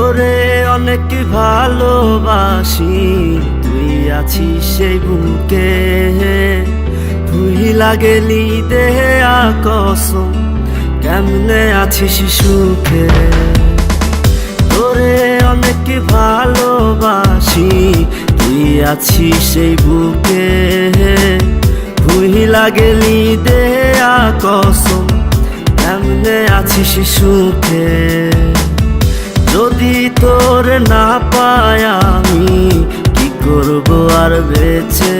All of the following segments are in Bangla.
তোরে অনেক ভালোবাসি, তুই আছিস সেই বুকে। ভুইলা গেলি দেহে কসম, কেমনে আছিস সুখে। তোরে অনেক ভালোবাসি, তুই আছিস সেই বুকে। ভুইলা গেলি দেহে কসম, কেমনে আছিস সুখে। যদি তোর না পাই আমি কি করব আর বেঁচে।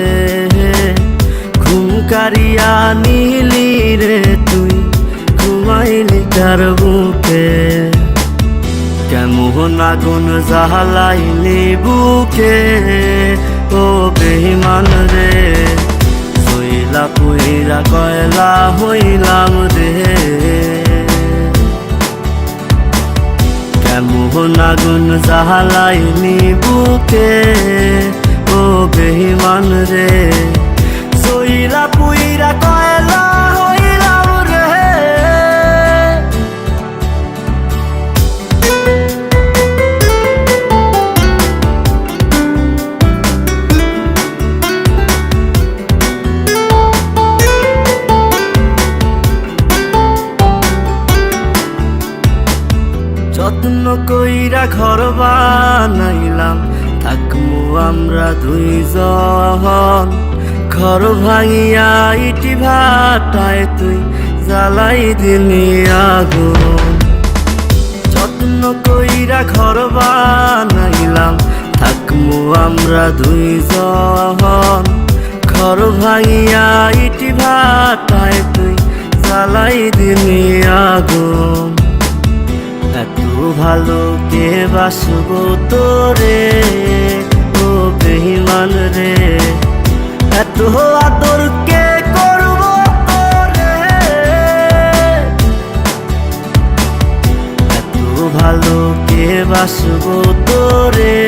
ঘুম কারিয়া নিলি রে তুই, ঘুমাইলি কার বুকে। কেমন আগুন জ্বালাইলি বুকে, ও বেঈমান রে। জইলা পুইরা কয়লা হইলাম রে। কেমন আগুন জ্বালাইলি বুকে, ও বেঈমান রে। জইলা পুইরা কয়লা হইলাম রে। যত্ন কইরা ঘর বানাইলাম, থাকমু আমরা দুইজন। ঘর ভাঙিয়া ইটি ভাটায় তুই জ্বালাই দিলি আগুন। যত্ন কইরা ঘর বানাইলাম, থাকমু আমরা দুইজন। ঘর ভাঙিয়া ইটি ভাটায় তুই জ্বালাই দিলি আগুন। এত ভালো কে বাসবো তোরে, ও বেঈমান রে। এত আদর কে করবো তোরে। এত ভালো কে বাসবো তোরে,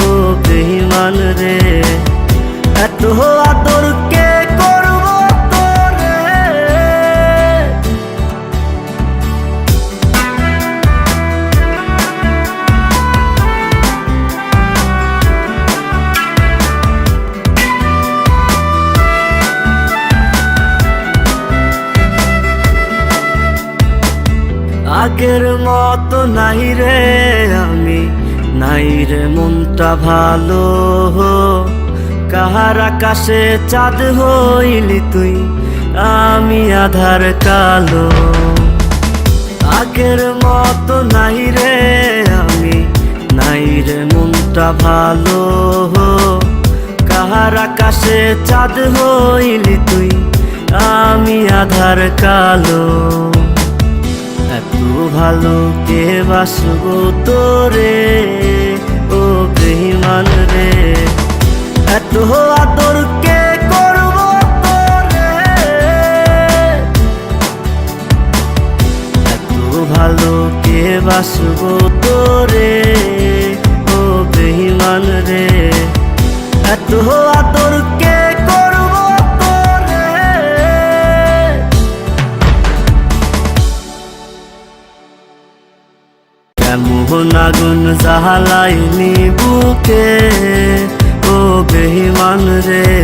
ও বেঈমান রে। এত আদর কে করবো তোরে। আগের মতো নাই রে আমি, নাই রে মনটা ভালো। কাহার আকাশে চাঁদ হইলি তুই, আমি আধার কালো। আগের মতো নাই রে আমি, নাই রে মনটা ভালো। কাহার আকাশে চাঁদ হইলি তুই, আমি আধার কালো। এত ভালো কে বাসবো তোরে, ও বেঈমান রে। এত আদর কে করবো তোরে। এত ভালো কে বাসবো তোরে, ও বেঈমান রে। এত আদর কে করবো তোরে। কেমন আগুন জ্বালাইলি বুকে, ও বেঈমান রে।